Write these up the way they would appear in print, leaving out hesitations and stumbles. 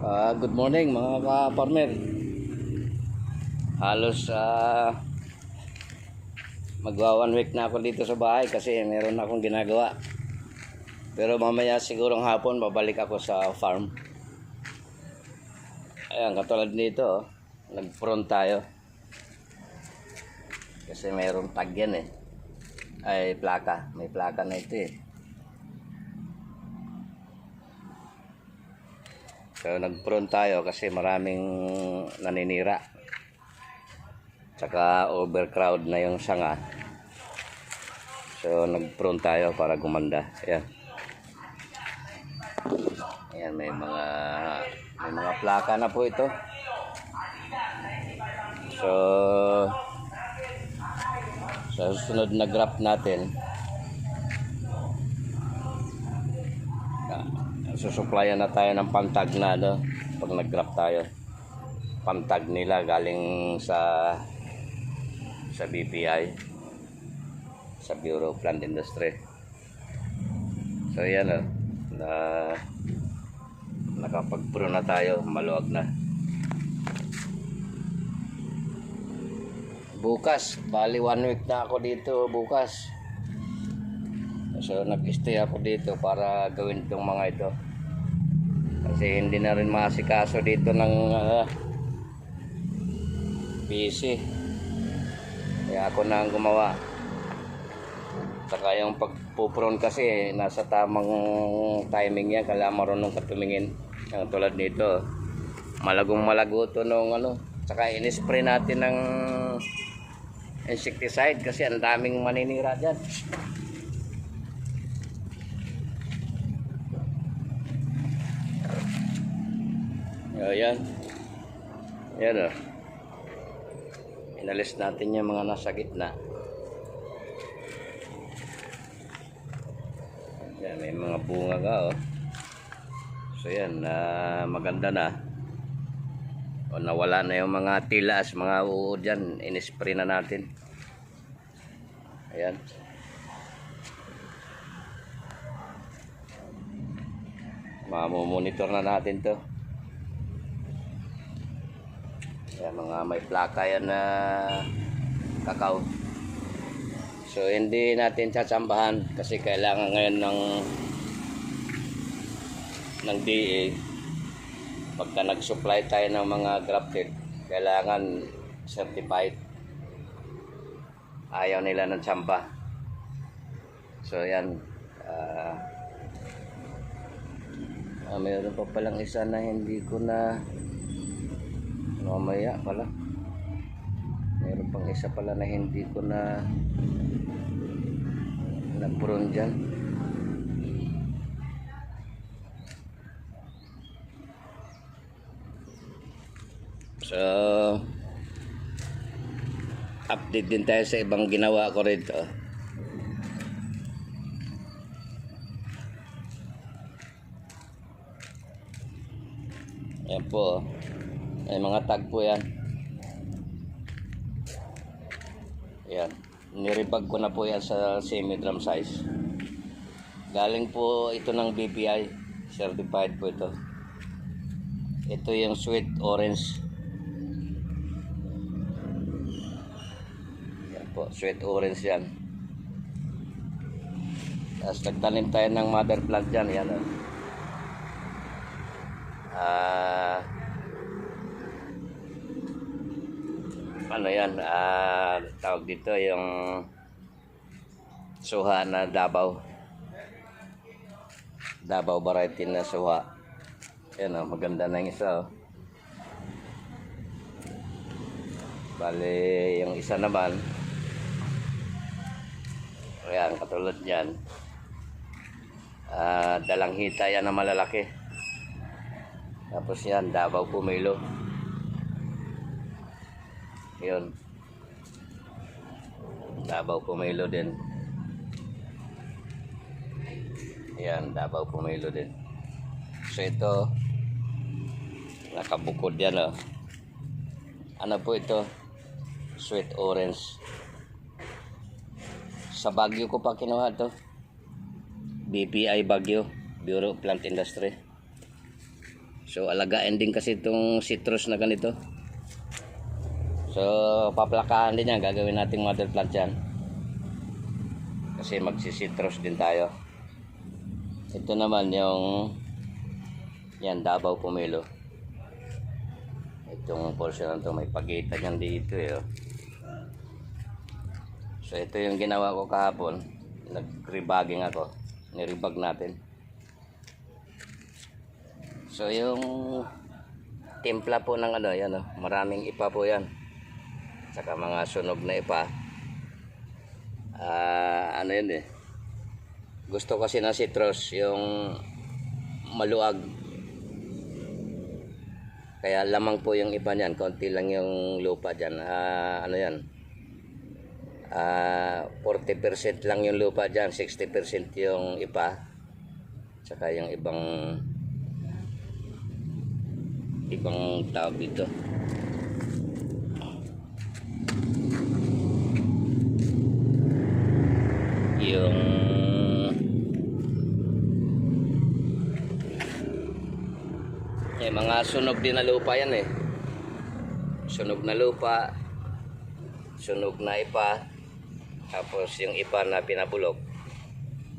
Good morning mga ka-farmer. Halos magwa 1 week na ako dito sa bahay kasi meron akong ginagawa. Pero mamaya sigurong hapon babalik ako sa farm. Ayan, katulad nito, nag-front tayo. Kasi mayroong tag yan ay plaka, may plaka na ito So nag-front tayo kasi maraming naninira. Tsaka overcrowd na yung sanga. So nag-front tayo para gumanda. Ayan. Ayan, may mga plaka na po ito. So sa susunod na graph natin, susuplayan na tayo ng pantag na pag nag-graph tayo. Pantag nila galing sa BPI, sa Bureau of Plant Industry. So yan na nakapag-pro na tayo, maluwag na. Bukas, bali 1 week na ako dito bukas. So nag-stay ako dito para gawin itong mga ito. Kasi hindi na rin maasikaso dito ng busy. Kaya ako na ang gumawa. Saka yung pagpupron kasi nasa tamang timing yan. Kaya marunong ka tumingin. Yung tulad nito, malagong malago ito nung Saka in-spray natin ng insecticide kasi ang daming maninira dyan. Ayan. Ayan inalis natin yung mga nasa gitna. Ayan, may mga bunga ka So yan, maganda na. O nawala na yung mga tilas, mga uod dyan. In-spray na natin. Ayan. Mamomonitor na natin to. Yan, mga may plaka yan na kakao. So hindi natin tsatsambahan kasi kailangan ngayon ng DA. Pagka nag-supply tayo ng mga grafted, kailangan certified. Ayaw nila ng tsamba. So yan, mayroon pa palang isa na hindi ko na mamaya pala. Mayroon pang isa pala na hindi ko na prune dyan. So update din tayo sa ibang ginawa ko rito. Ayan po, may mga tag po yan. Ayan, niribag ko na po yan sa semi-drum size. Galing po ito ng BPI, certified po ito. Ito yung sweet orange. Yan po, sweet orange yan. Tapos nagtanim tayo ng mother plant dyan. Yan yan, tawag dito yung suha na Davao variety na suha. Yan maganda na yung isa Bale yung isa naman, ayan, katulad yan, dalanghita yan na malalaki. Tapos yan, Davao Pumelo. Yun, Davao Pumelo din. Yan, Davao Pumelo din. So ito, nakabukod yan Ano po ito? Sweet orange. Sa Baguio ko pa kinuha to. BPI Baguio, Bureau of Plant Industry. So alagain din kasi itong citrus na ganito. So paplakahan din yan, gagawin nating mother plant yan. Kasi magsi-citrus din tayo. Ito naman yung yan, Davao Pomelo. Itong portion na ito, may pagitan yan dito eh. So ito yung ginawa ko kahapon. Nag-rebagging ako. Niribag natin. So yung timpla po ng ano, yan maraming ipa po yan. Saka mga sunog na ipa. Ano yun eh. Gusto kasi ng citrus yung maluag. Kaya lamang po yung iba niyan. Konti lang yung lupa dyan. Ano yan. 40% lang yung lupa dyan. 60% yung ipa. Saka yung ibang tawag dito. Yung mga sunog din na lupa yan eh. Sunog na lupa, sunog na ipa, tapos yung ipa na pinabulok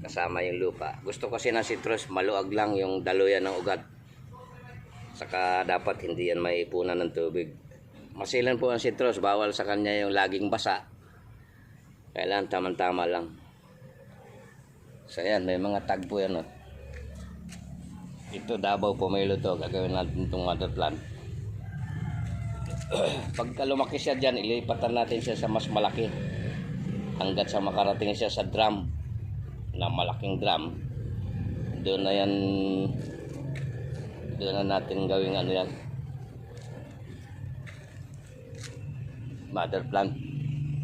kasama yung lupa. Gusto kasi ng citrus maluag lang yung daluyan ng ugat. Saka dapat hindi yan maipunan ng tubig. Masilan po ang citrus, bawal sa kanya yung laging basa. Kailangan tamang-tama lang. So yan, may mga tag po yan. Ito Davao Pomelo to, gagawin natin itong mother plant. Pagka lumaki siya dyan, ilipatan natin siya sa mas malaki. Hanggat sa makarating siya sa drum, na malaking drum. Doon na yan, doon na natin gawing ano yan, mother plant.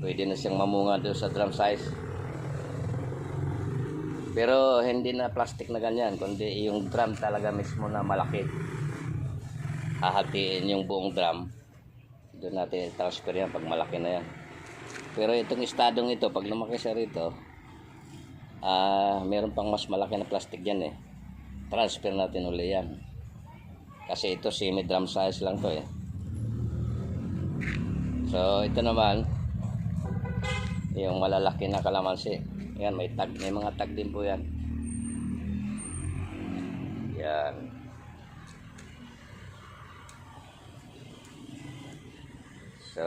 Pwede na siyang mamunga doon sa drum size. Pero hindi na plastic na ganyan, kundi yung drum talaga mismo na malaki. Hahatiin yung buong drum. Doon natin transfer yan pag malaki na yan. Pero itong estadong ito, pag lumaki siya rito, meron pang mas malaki na plastic yan eh. Transfer natin uli yan. Kasi ito semi drum size lang to eh. So ito naman, yung malalaki na kalamansi. Yan, may tag, may mga tag din po yan. Yan. So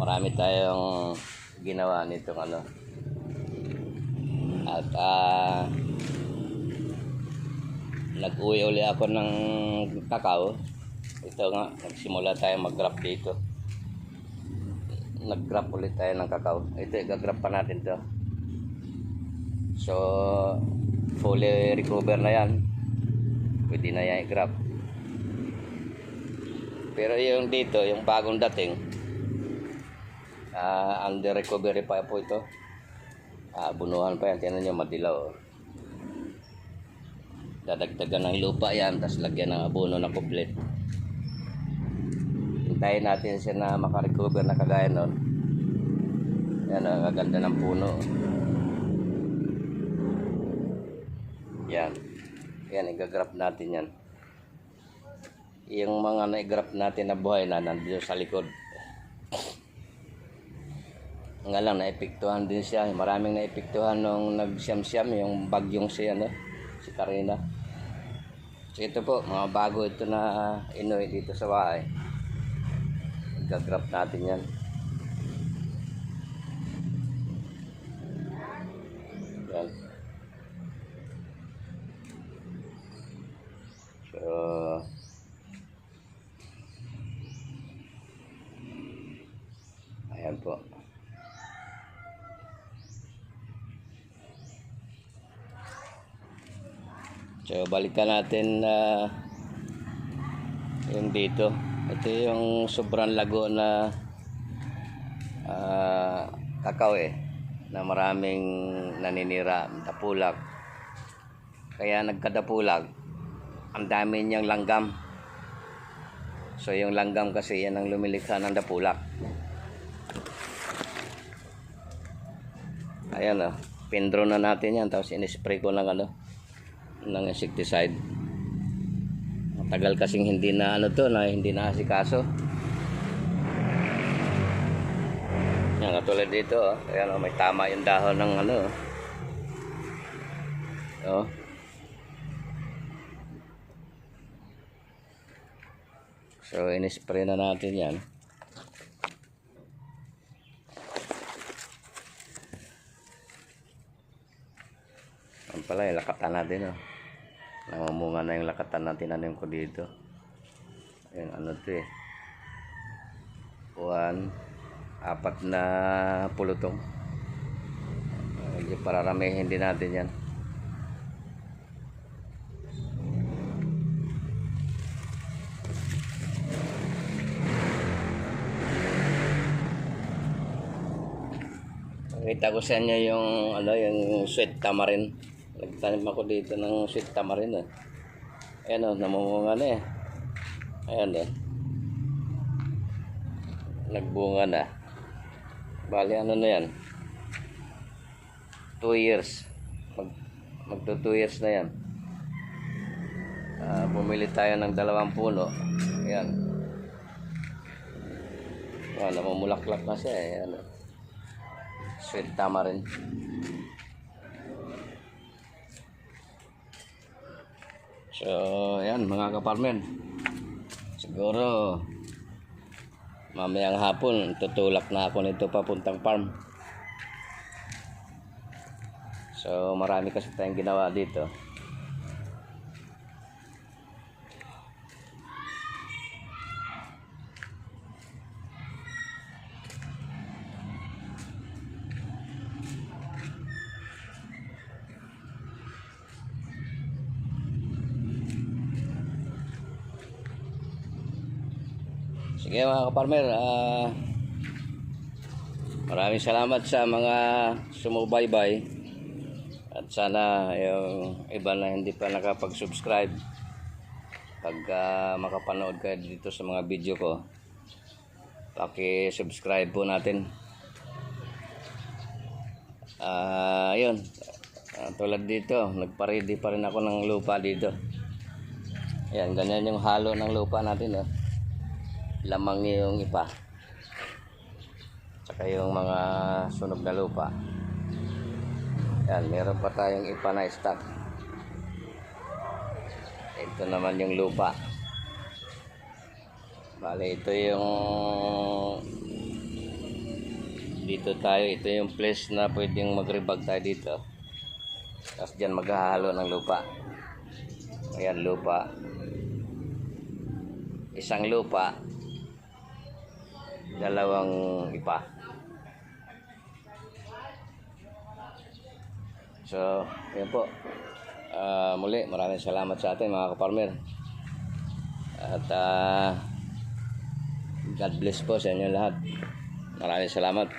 marami tayong ginawa nitong ano. At nag-uwi uli ako ng kakao. Ito nga, nagsimula tayo mag-grab dito. Nag-grab ulit tayo ng kakao. Ito, i-grab pa natin to. So fully recover na yan. Pwede na yan i-grab. Pero yung dito, yung bagong dating, under recovery pa po ito. Bunuhan pa yan. Tingnan nyo, madilaw. Dadagdagan ng lupa yan, tapos lagyan ng abono na complete. Hintayin natin siya na makarecover na kagaya nun. Yan, kaganda ng puno. Yan. Yan, i-grab natin yan. Yung mga na-grab natin na buhay na nandiyo sa likod. Nga lang, naepektuhan din siya. Maraming naepektuhan nung nag-siyam-siyam, yung bagyong siya, si Karina. So ito po, mga bago ito na inoy dito sa bahay. I-grab natin yan. Yan. So ayan po. So balikan natin yung dito. Ito yung sobrang lago na kakao na maraming naninira, dapulag. Kaya nagkadapulag, ang dami niyang langgam. So yung langgam kasi yan ang lumilikha ng dapulag. Ayan pindraw na natin yan, tapos in-spray ko ng ng insecticide. Matagal kasing hindi na hindi na asikaso. Yan, katulad dito, oh. Ayan, oh, may tama yung dahon ng oh. So, inispray na natin yan. Yan pala, yung lakatan natin, oh. Namumunga na yung lakatan na tinanim ko dito. Ayan, to eh. 4 na pulutong. Pararamihin din natin yan. Nakita ko sa inyo yung yung sweet tamarind. Nagtanim ako dito ng sweet tamarind eh. Ayan, namumunga na eh. Ayan eh. Nagbunga na. Bali na yan, 2 years. Magto 2 years na yan. Bumili tayo ng 2 puno. Ayan. Namumulaklak na siya eh. Ayan. Sweet tamarind. So ayan mga kaparmen, siguro mamayang hapon tutulak na ako nito papuntang farm. So marami kasi tayong ginawa dito. Sige mga kaparmer, maraming salamat sa mga sumubaybay. At sana yung iba na hindi pa nakapag-subscribe, pag makapanood kayo dito sa mga video ko, paki-subscribe po natin. Ayun, tulad dito, nagpa-ready pa rin ako ng lupa dito. Ayan, ganyan yung halo ng lupa natin. Lamang yung ipa, tsaka yung mga sunog na lupa. Yan, meron pa tayong ipa na stock. Ito naman yung lupa. Bale, ito yung dito tayo, ito yung place na pwedeng mag-rebag tayo dito. Tapos dyan maghahalo ng lupa. Ayan, lupa, isang lupa, 2 ipa. So, yun po. Muli, maraming salamat sa atin mga kaparmer. At God bless po sa inyo lahat. Maraming salamat.